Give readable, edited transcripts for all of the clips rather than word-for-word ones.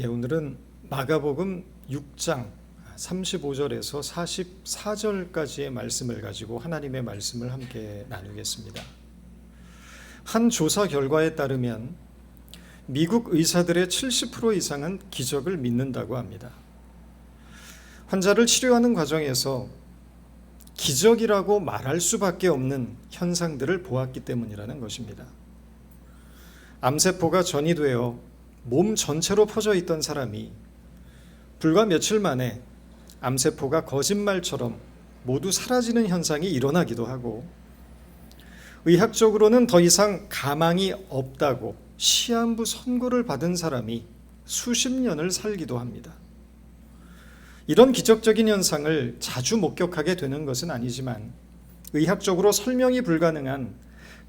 오늘은 마가복음 6장 35절에서 44절까지의 말씀을 가지고 하나님의 말씀을 함께 나누겠습니다. 한 조사 결과에 따르면 미국 의사들의 70% 이상은 기적을 믿는다고 합니다. 환자를 치료하는 과정에서 기적이라고 말할 수밖에 없는 현상들을 보았기 때문이라는 것입니다. 암세포가 전이되어 몸 전체로 퍼져 있던 사람이 불과 며칠 만에 암세포가 거짓말처럼 모두 사라지는 현상이 일어나기도 하고, 의학적으로는 더 이상 가망이 없다고 시한부 선고를 받은 사람이 수십 년을 살기도 합니다. 이런 기적적인 현상을 자주 목격하게 되는 것은 아니지만 의학적으로 설명이 불가능한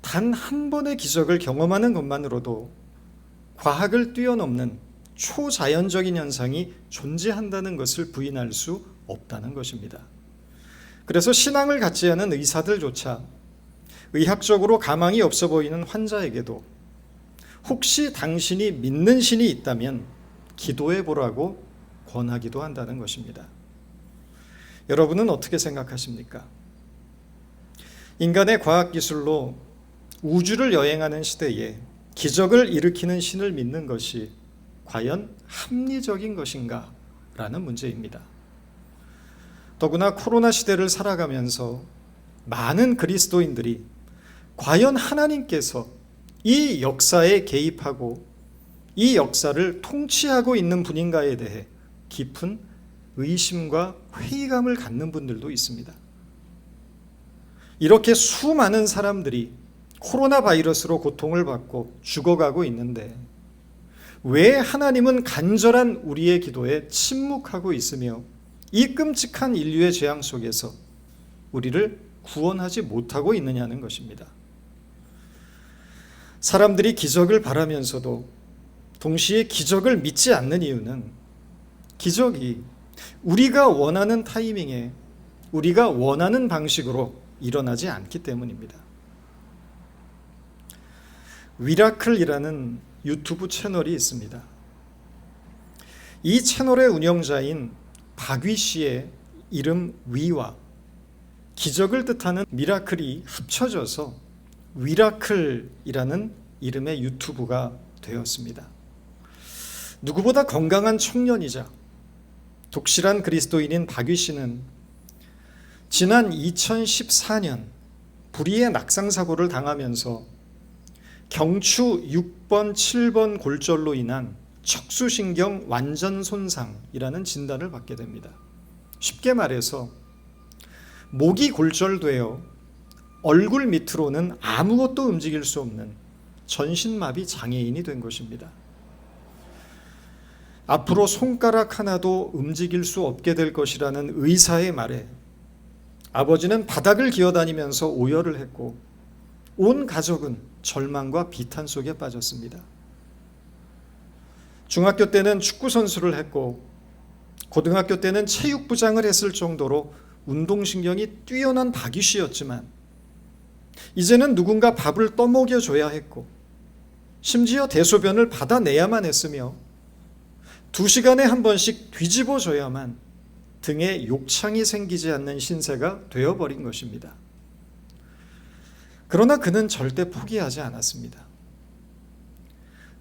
단 한 번의 기적을 경험하는 것만으로도 과학을 뛰어넘는 초자연적인 현상이 존재한다는 것을 부인할 수 없다는 것입니다. 그래서 신앙을 갖지 않은 의사들조차 의학적으로 가망이 없어 보이는 환자에게도 혹시 당신이 믿는 신이 있다면 기도해 보라고 권하기도 한다는 것입니다. 여러분은 어떻게 생각하십니까? 인간의 과학기술로 우주를 여행하는 시대에 기적을 일으키는 신을 믿는 것이 과연 합리적인 것인가? 라는 문제입니다. 더구나 코로나 시대를 살아가면서 많은 그리스도인들이 과연 하나님께서 이 역사에 개입하고 이 역사를 통치하고 있는 분인가에 대해 깊은 의심과 회의감을 갖는 분들도 있습니다. 이렇게 수많은 사람들이 코로나 바이러스로 고통을 받고 죽어가고 있는데 왜 하나님은 간절한 우리의 기도에 침묵하고 있으며 이 끔찍한 인류의 재앙 속에서 우리를 구원하지 못하고 있느냐는 것입니다. 사람들이 기적을 바라면서도 동시에 기적을 믿지 않는 이유는 기적이 우리가 원하는 타이밍에 우리가 원하는 방식으로 일어나지 않기 때문입니다. 위라클이라는 유튜브 채널이 있습니다. 이 채널의 운영자인 박위 씨의 이름 위와 기적을 뜻하는 미라클이 합쳐져서 위라클이라는 이름의 유튜브가 되었습니다. 누구보다 건강한 청년이자 독실한 그리스도인인 박위 씨는 지난 2014년 불의의 낙상사고를 당하면서 경추 6번, 7번 골절로 인한 척수신경 완전 손상이라는 진단을 받게 됩니다. 쉽게 말해서 목이 골절되어 얼굴 밑으로는 아무것도 움직일 수 없는 전신마비 장애인이 된 것입니다. 앞으로 손가락 하나도 움직일 수 없게 될 것이라는 의사의 말에 아버지는 바닥을 기어다니면서 오열을 했고 온 가족은 절망과 비탄 속에 빠졌습니다. 중학교 때는 축구 선수를 했고 고등학교 때는 체육부장을 했을 정도로 운동신경이 뛰어난 박위 씨였지만 이제는 누군가 밥을 떠먹여줘야 했고 심지어 대소변을 받아내야만 했으며 2시간에 한 번씩 뒤집어줘야만 등에 욕창이 생기지 않는 신세가 되어버린 것입니다. 그러나 그는 절대 포기하지 않았습니다.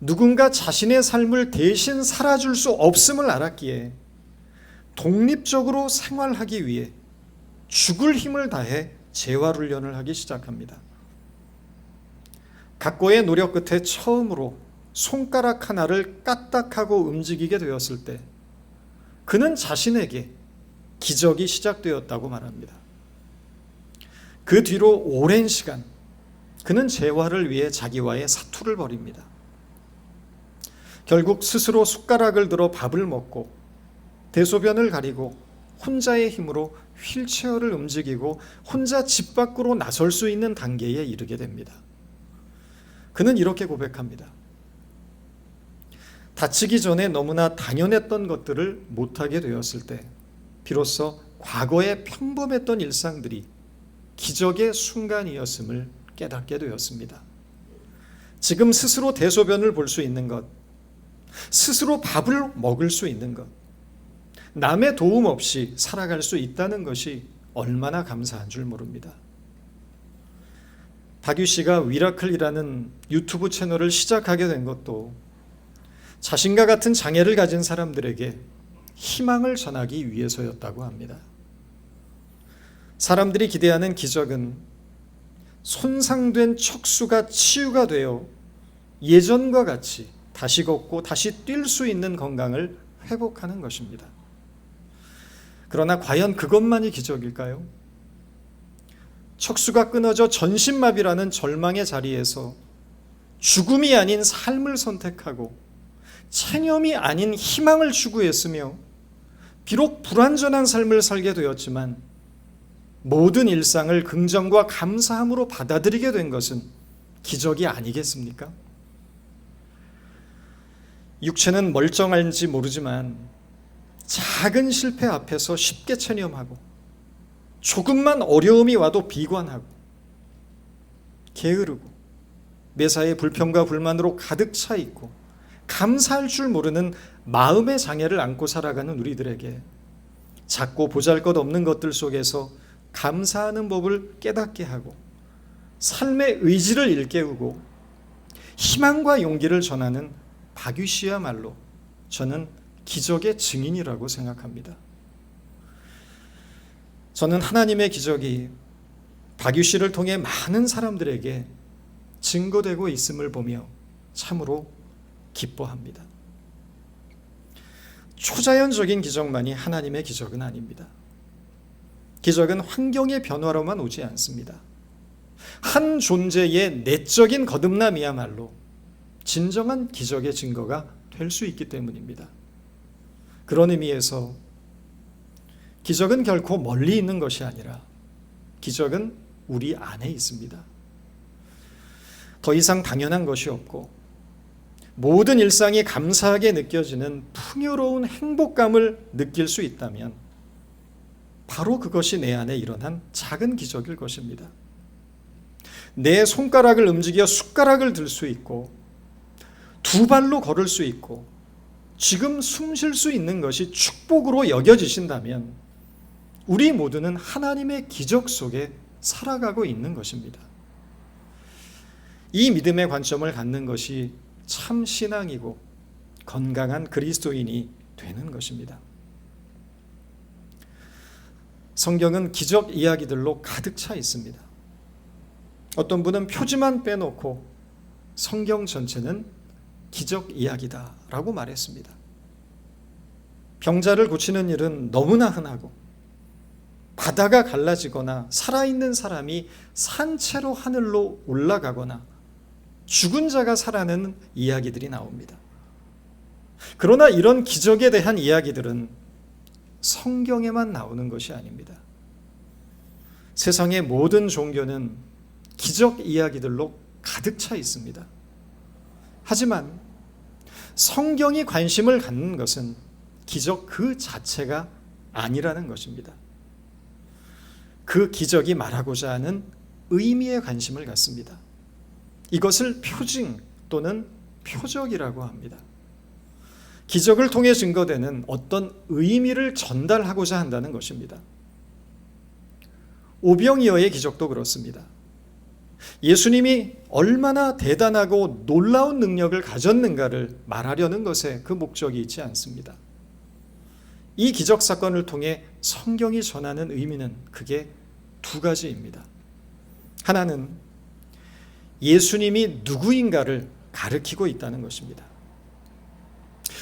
누군가 자신의 삶을 대신 살아줄 수 없음을 알았기에 독립적으로 생활하기 위해 죽을 힘을 다해 재활훈련을 하기 시작합니다. 각고의 노력 끝에 처음으로 손가락 하나를 까딱하고 움직이게 되었을 때 그는 자신에게 기적이 시작되었다고 말합니다. 그 뒤로 오랜 시간 그는 재활을 위해 자기와의 사투를 벌입니다. 결국 스스로 숟가락을 들어 밥을 먹고 대소변을 가리고 혼자의 힘으로 휠체어를 움직이고 혼자 집 밖으로 나설 수 있는 단계에 이르게 됩니다. 그는 이렇게 고백합니다. 다치기 전에 너무나 당연했던 것들을 못하게 되었을 때 비로소 과거의 평범했던 일상들이 기적의 순간이었음을 깨닫게 되었습니다. 지금 스스로 대소변을 볼 수 있는 것, 스스로 밥을 먹을 수 있는 것, 남의 도움 없이 살아갈 수 있다는 것이 얼마나 감사한 줄 모릅니다. 박유 씨가 위라클이라는 유튜브 채널을 시작하게 된 것도 자신과 같은 장애를 가진 사람들에게 희망을 전하기 위해서였다고 합니다. 사람들이 기대하는 기적은 손상된 척수가 치유가 되어 예전과 같이 다시 걷고 다시 뛸 수 있는 건강을 회복하는 것입니다. 그러나 과연 그것만이 기적일까요? 척수가 끊어져 전신마비라는 절망의 자리에서 죽음이 아닌 삶을 선택하고 체념이 아닌 희망을 추구했으며 비록 불완전한 삶을 살게 되었지만 모든 일상을 긍정과 감사함으로 받아들이게 된 것은 기적이 아니겠습니까? 육체는 멀쩡한지 모르지만 작은 실패 앞에서 쉽게 체념하고 조금만 어려움이 와도 비관하고 게으르고 매사에 불평과 불만으로 가득 차 있고 감사할 줄 모르는 마음의 장애를 안고 살아가는 우리들에게 작고 보잘것없는 것들 속에서 감사하는 법을 깨닫게 하고 삶의 의지를 일깨우고 희망과 용기를 전하는 박유 씨야말로 저는 기적의 증인이라고 생각합니다. 저는 하나님의 기적이 박유 씨를 통해 많은 사람들에게 증거되고 있음을 보며 참으로 기뻐합니다. 초자연적인 기적만이 하나님의 기적은 아닙니다. 기적은 환경의 변화로만 오지 않습니다. 한 존재의 내적인 거듭남이야말로 진정한 기적의 증거가 될 수 있기 때문입니다. 그런 의미에서 기적은 결코 멀리 있는 것이 아니라 기적은 우리 안에 있습니다. 더 이상 당연한 것이 없고 모든 일상이 감사하게 느껴지는 풍요로운 행복감을 느낄 수 있다면 바로 그것이 내 안에 일어난 작은 기적일 것입니다. 내 손가락을 움직여 숟가락을 들 수 있고 두 발로 걸을 수 있고 지금 숨 쉴 수 있는 것이 축복으로 여겨지신다면 우리 모두는 하나님의 기적 속에 살아가고 있는 것입니다. 이 믿음의 관점을 갖는 것이 참 신앙이고 건강한 그리스도인이 되는 것입니다. 성경은 기적 이야기들로 가득 차 있습니다. 어떤 분은 표지만 빼놓고 성경 전체는 기적 이야기다라고 말했습니다. 병자를 고치는 일은 너무나 흔하고 바다가 갈라지거나 살아있는 사람이 산채로 하늘로 올라가거나 죽은 자가 살아나는 이야기들이 나옵니다. 그러나 이런 기적에 대한 이야기들은 성경에만 나오는 것이 아닙니다. 세상의 모든 종교는 기적 이야기들로 가득 차 있습니다. 하지만 성경이 관심을 갖는 것은 기적 그 자체가 아니라는 것입니다. 그 기적이 말하고자 하는 의미에 관심을 갖습니다. 이것을 표징 또는 표적이라고 합니다. 기적을 통해 증거되는 어떤 의미를 전달하고자 한다는 것입니다. 오병이어의 기적도 그렇습니다. 예수님이 얼마나 대단하고 놀라운 능력을 가졌는가를 말하려는 것에 그 목적이 있지 않습니다. 이 기적 사건을 통해 성경이 전하는 의미는 크게 두 가지입니다. 하나는 예수님이 누구인가를 가리키고 있다는 것입니다.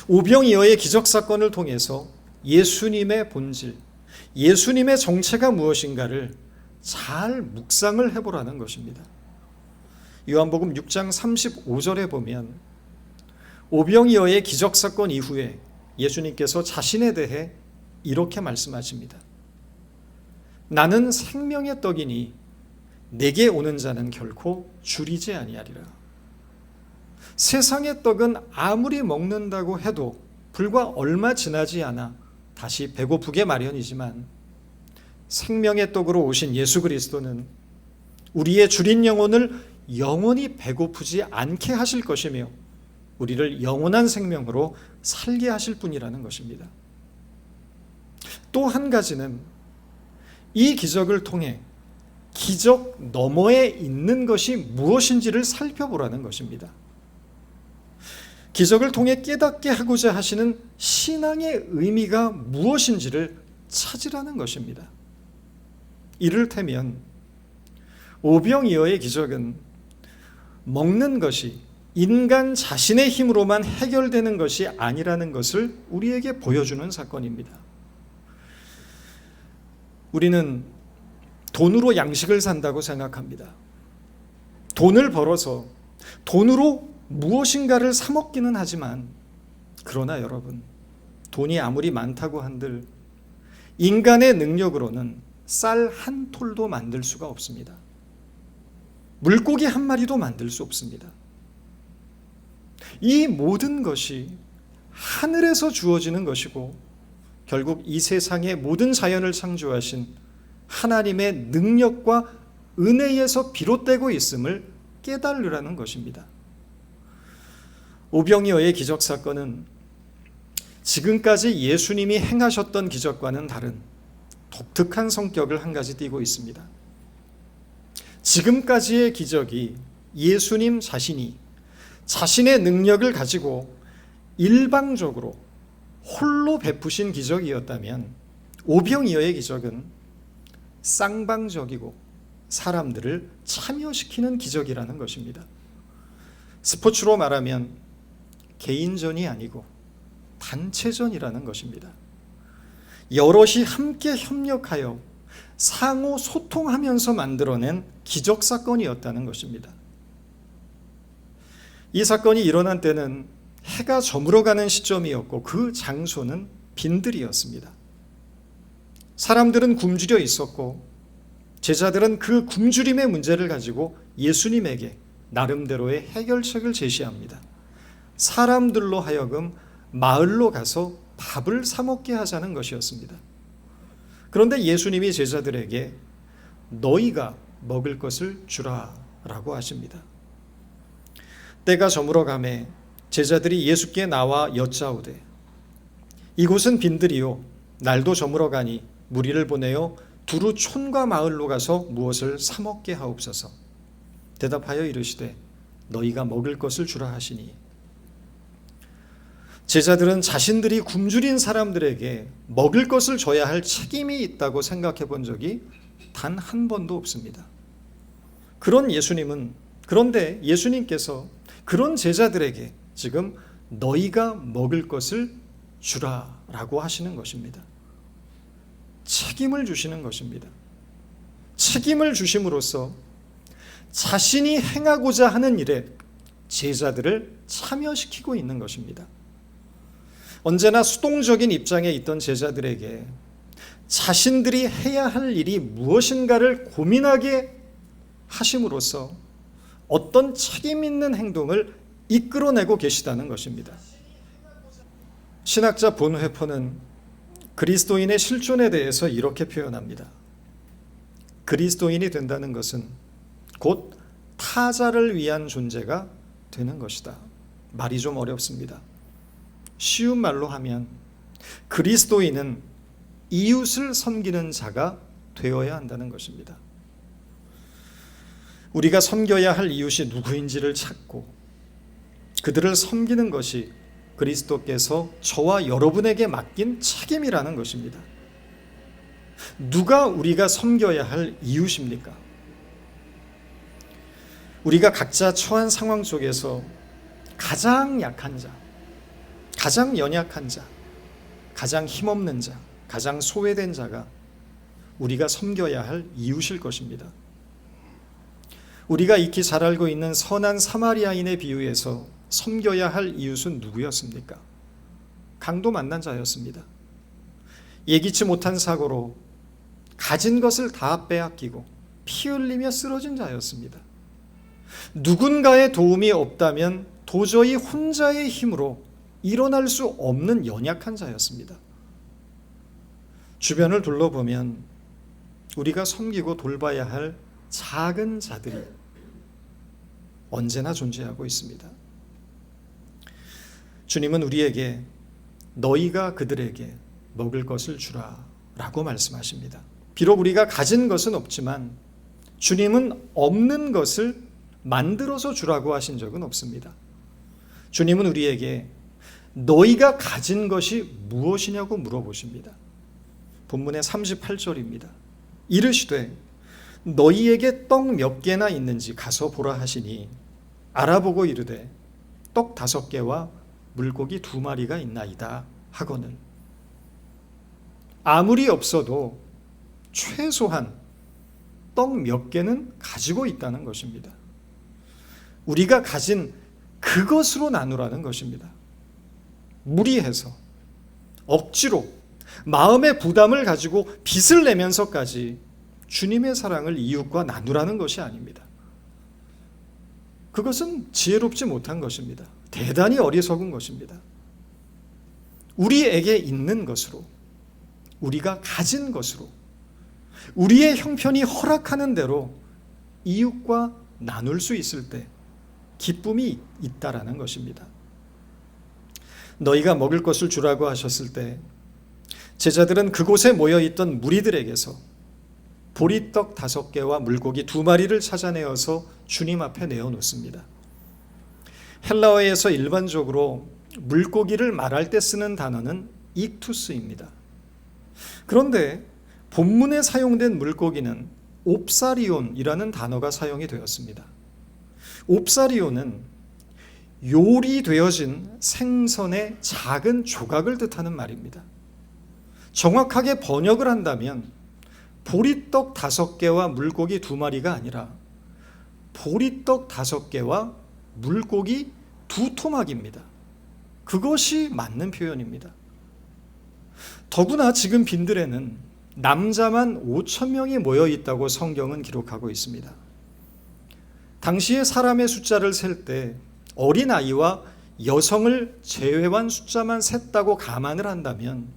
오병이어의 기적 사건을 통해서 예수님의 본질, 예수님의 정체가 무엇인가를 잘 묵상을 해보라는 것입니다. 요한복음 6장 35절에 보면 오병이어의 기적 사건 이후에 예수님께서 자신에 대해 이렇게 말씀하십니다. 나는 생명의 떡이니 내게 오는 자는 결코 줄이지 아니하리라. 세상의 떡은 아무리 먹는다고 해도 불과 얼마 지나지 않아 다시 배고프게 마련이지만 생명의 떡으로 오신 예수 그리스도는 우리의 줄인 영혼을 영원히 배고프지 않게 하실 것이며 우리를 영원한 생명으로 살게 하실 분이라는 것입니다. 또 한 가지는 이 기적을 통해 기적 너머에 있는 것이 무엇인지를 살펴보라는 것입니다. 기적을 통해 깨닫게 하고자 하시는 신앙의 의미가 무엇인지를 찾으라는 것입니다. 이를테면 오병이어의 기적은 먹는 것이 인간 자신의 힘으로만 해결되는 것이 아니라는 것을 우리에게 보여주는 사건입니다. 우리는 돈으로 양식을 산다고 생각합니다. 돈을 벌어서 돈으로 무엇인가를 사 먹기는 하지만, 그러나 여러분, 돈이 아무리 많다고 한들 인간의 능력으로는 쌀 한 톨도 만들 수가 없습니다. 물고기 한 마리도 만들 수 없습니다. 이 모든 것이 하늘에서 주어지는 것이고 결국 이 세상의 모든 자연을 창조하신 하나님의 능력과 은혜에서 비롯되고 있음을 깨달으라는 것입니다. 오병이어의 기적 사건은 지금까지 예수님이 행하셨던 기적과는 다른 독특한 성격을 한 가지 띠고 있습니다. 지금까지의 기적이 예수님 자신이 자신의 능력을 가지고 일방적으로 홀로 베푸신 기적이었다면, 오병이어의 기적은 쌍방적이고 사람들을 참여시키는 기적이라는 것입니다. 스포츠로 말하면 개인전이 아니고 단체전이라는 것입니다. 여럿이 함께 협력하여 상호 소통하면서 만들어낸 기적 사건이었다는 것입니다. 이 사건이 일어난 때는 해가 저물어가는 시점이었고 그 장소는 빈들이었습니다. 사람들은 굶주려 있었고 제자들은 그 굶주림의 문제를 가지고 예수님에게 나름대로의 해결책을 제시합니다. 사람들로 하여금 마을로 가서 밥을 사 먹게 하자는 것이었습니다. 그런데 예수님이 제자들에게 너희가 먹을 것을 주라 라고 하십니다. 때가 저물어가매 제자들이 예수께 나와 여짜오되 이곳은 빈들이요 날도 저물어가니 무리를 보내어 두루 촌과 마을로 가서 무엇을 사 먹게 하옵소서. 대답하여 이르시되 너희가 먹을 것을 주라 하시니, 제자들은 자신들이 굶주린 사람들에게 먹을 것을 줘야 할 책임이 있다고 생각해 본 적이 단 한 번도 없습니다. 그런데 예수님께서 그런 제자들에게 지금 너희가 먹을 것을 주라라고 하시는 것입니다. 책임을 주시는 것입니다. 책임을 주심으로써 자신이 행하고자 하는 일에 제자들을 참여시키고 있는 것입니다. 언제나 수동적인 입장에 있던 제자들에게 자신들이 해야 할 일이 무엇인가를 고민하게 하심으로써 어떤 책임 있는 행동을 이끌어내고 계시다는 것입니다. 신학자 본회퍼는 그리스도인의 실존에 대해서 이렇게 표현합니다. 그리스도인이 된다는 것은 곧 타자를 위한 존재가 되는 것이다. 말이 좀 어렵습니다. 쉬운 말로 하면 그리스도인은 이웃을 섬기는 자가 되어야 한다는 것입니다. 우리가 섬겨야 할 이웃이 누구인지를 찾고 그들을 섬기는 것이 그리스도께서 저와 여러분에게 맡긴 책임이라는 것입니다. 누가 우리가 섬겨야 할 이웃입니까? 우리가 각자 처한 상황 속에서 가장 약한 자, 가장 연약한 자, 가장 힘없는 자, 가장 소외된 자가 우리가 섬겨야 할 이웃일 것입니다. 우리가 익히 잘 알고 있는 선한 사마리아인의 비유에서 섬겨야 할 이웃은 누구였습니까? 강도 만난 자였습니다. 예기치 못한 사고로 가진 것을 다 빼앗기고 피 흘리며 쓰러진 자였습니다. 누군가의 도움이 없다면 도저히 혼자의 힘으로 일어날 수 없는 연약한 자였습니다. 주변을 둘러보면 우리가 섬기고 돌봐야 할 작은 자들이 언제나 존재하고 있습니다. 주님은 우리에게 너희가 그들에게 먹을 것을 주라 라고 말씀하십니다. 비록 우리가 가진 것은 없지만 주님은 없는 것을 만들어서 주라고 하신 적은 없습니다. 주님은 우리에게 너희가 가진 것이 무엇이냐고 물어보십니다. 본문의 38절입니다. 이르시되 너희에게 떡 몇 개나 있는지 가서 보라 하시니 알아보고 이르되 떡 5개와 물고기 2마리가 있나이다 하거늘. 아무리 없어도 최소한 떡 몇 개는 가지고 있다는 것입니다. 우리가 가진 그것으로 나누라는 것입니다. 무리해서 억지로 마음의 부담을 가지고 빚을 내면서까지 주님의 사랑을 이웃과 나누라는 것이 아닙니다. 그것은 지혜롭지 못한 것입니다. 대단히 어리석은 것입니다. 우리에게 있는 것으로, 우리가 가진 것으로, 우리의 형편이 허락하는 대로 이웃과 나눌 수 있을 때 기쁨이 있다라는 것입니다. 너희가 먹을 것을 주라고 하셨을 때 제자들은 그곳에 모여있던 무리들에게서 보리떡 5개와 물고기 2마리를 찾아내어서 주님 앞에 내어놓습니다. 헬라어에서 일반적으로 물고기를 말할 때 쓰는 단어는 익투스입니다. 그런데 본문에 사용된 물고기는 옵사리온이라는 단어가 사용이 되었습니다. 옵사리온은 요리되어진 생선의 작은 조각을 뜻하는 말입니다. 정확하게 번역을 한다면 보리떡 5개와 물고기 2마리가 아니라 보리떡 5개와 물고기 2토막입니다. 그것이 맞는 표현입니다. 더구나 지금 빈들에는 남자만 5,000명이 모여 있다고 성경은 기록하고 있습니다. 당시에 사람의 숫자를 셀 때 어린아이와 여성을 제외한 숫자만 셌다고 감안을 한다면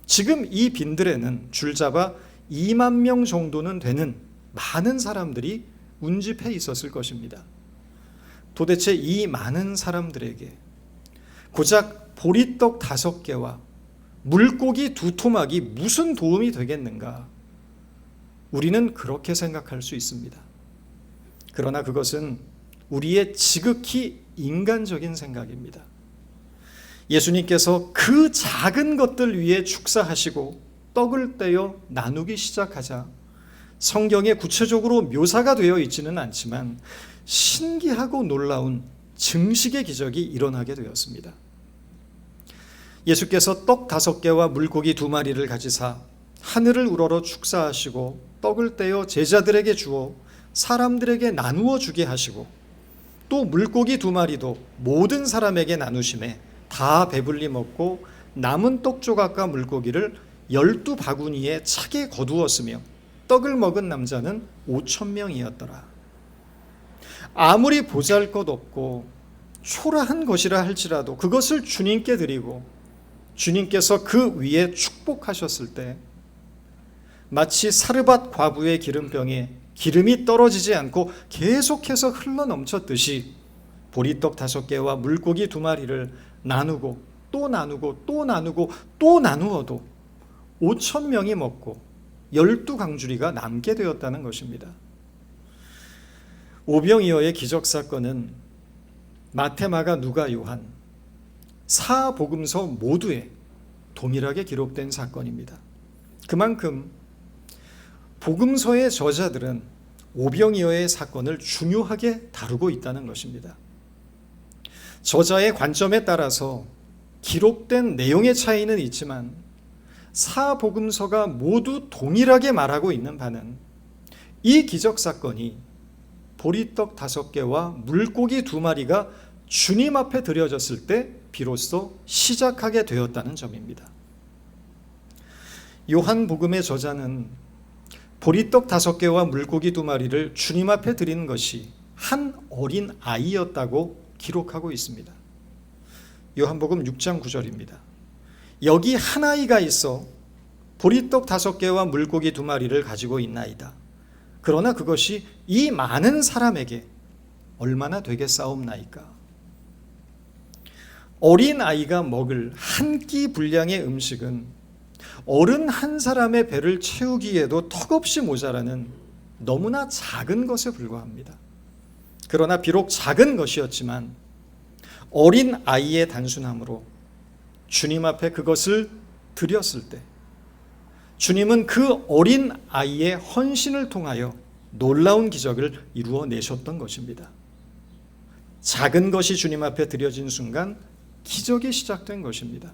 지금 이 빈들에는 줄잡아 2만 명 정도는 되는 많은 사람들이 운집해 있었을 것입니다. 도대체 이 많은 사람들에게 고작 보리떡 5개와 물고기 2토막이 무슨 도움이 되겠는가? 우리는 그렇게 생각할 수 있습니다. 그러나 그것은 우리의 지극히 인간적인 생각입니다. 예수님께서 그 작은 것들 위에 축사하시고 떡을 떼어 나누기 시작하자 성경에 구체적으로 묘사가 되어 있지는 않지만 신기하고 놀라운 증식의 기적이 일어나게 되었습니다. 예수께서 떡 5개와 물고기 2마리를 가지사 하늘을 우러러 축사하시고 떡을 떼어 제자들에게 주어 사람들에게 나누어 주게 하시고 또 물고기 2마리도 모든 사람에게 나누심에 다 배불리 먹고 남은 떡 조각과 물고기를 12바구니에 차게 거두었으며 떡을 먹은 남자는 5,000명이었더라. 아무리 보잘것없고 초라한 것이라 할지라도 그것을 주님께 드리고 주님께서 그 위에 축복하셨을 때 마치 사르밧 과부의 기름병에 기름이 떨어지지 않고 계속해서 흘러넘쳤듯이 보리떡 5개와 물고기 2마리를 나누고 또 나누고 또 나누고 또 나누어도 5,000명이 먹고 12강주리가 남게 되었다는 것입니다. 오병이어의 기적사건은 마태, 마가, 누가, 요한 4복음서 모두에 동일하게 기록된 사건입니다. 그만큼 복음서의 저자들은 오병이어의 사건을 중요하게 다루고 있다는 것입니다. 저자의 관점에 따라서 기록된 내용의 차이는 있지만 사복음서가 모두 동일하게 말하고 있는 바는 이 기적사건이 보리떡 5개와 물고기 2마리가 주님 앞에 드려졌을 때 비로소 시작하게 되었다는 점입니다. 요한복음의 저자는 보리떡 5개와 물고기 2마리를 주님 앞에 드린 것이 한 어린 아이였다고 기록하고 있습니다. 요한복음 6장 9절입니다. 여기 한 아이가 있어 보리떡 5개와 물고기 2마리를 가지고 있나이다. 그러나 그것이 이 많은 사람에게 얼마나 되겠사옵나이까. 어린 아이가 먹을 한 끼 분량의 음식은 어른 한 사람의 배를 채우기에도 턱없이 모자라는 너무나 작은 것에 불과합니다. 그러나 비록 작은 것이었지만 어린 아이의 단순함으로 주님 앞에 그것을 드렸을 때 주님은 그 어린 아이의 헌신을 통하여 놀라운 기적을 이루어내셨던 것입니다. 작은 것이 주님 앞에 드려진 순간 기적이 시작된 것입니다.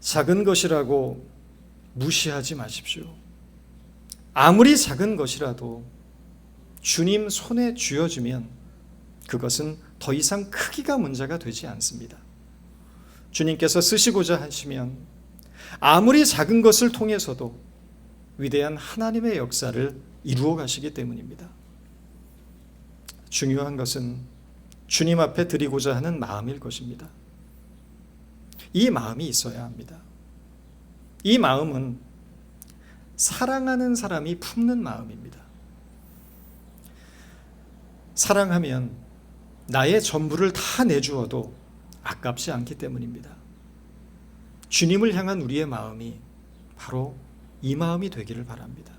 작은 것이라고 무시하지 마십시오. 아무리 작은 것이라도 주님 손에 쥐어주면 그것은 더 이상 크기가 문제가 되지 않습니다. 주님께서 쓰시고자 하시면 아무리 작은 것을 통해서도 위대한 하나님의 역사를 이루어 가시기 때문입니다. 중요한 것은 주님 앞에 드리고자 하는 마음일 것입니다. 이 마음이 있어야 합니다. 이 마음은 사랑하는 사람이 품는 마음입니다. 사랑하면 나의 전부를 다 내주어도 아깝지 않기 때문입니다. 주님을 향한 우리의 마음이 바로 이 마음이 되기를 바랍니다.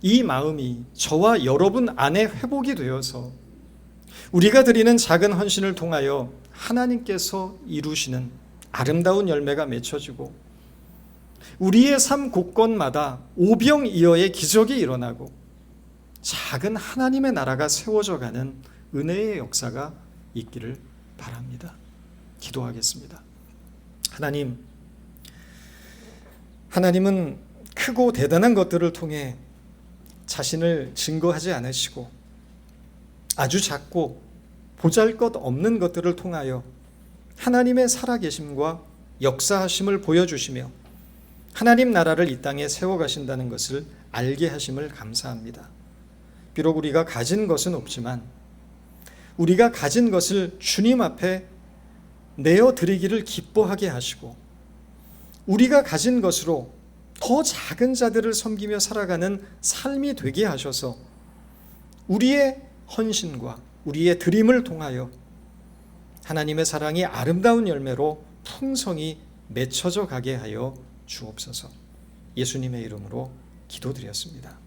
이 마음이 저와 여러분 안에 회복이 되어서 우리가 드리는 작은 헌신을 통하여 하나님께서 이루시는 아름다운 열매가 맺혀지고 우리의 삶 곳곳마다 오병이어의 기적이 일어나고 작은 하나님의 나라가 세워져 가는 은혜의 역사가 있기를 바랍니다. 기도하겠습니다. 하나님은 크고 대단한 것들을 통해 자신을 증거하지 않으시고 아주 작고 보잘것없는 것들을 통하여 하나님의 살아계심과 역사하심을 보여주시며 하나님 나라를 이 땅에 세워가신다는 것을 알게 하심을 감사합니다. 비록 우리가 가진 것은 없지만 우리가 가진 것을 주님 앞에 내어드리기를 기뻐하게 하시고 우리가 가진 것으로 더 작은 자들을 섬기며 살아가는 삶이 되게 하셔서 우리의 헌신과 우리의 드림을 통하여 하나님의 사랑이 아름다운 열매로 풍성히 맺혀져 가게 하여 주옵소서. 예수님의 이름으로 기도드렸습니다.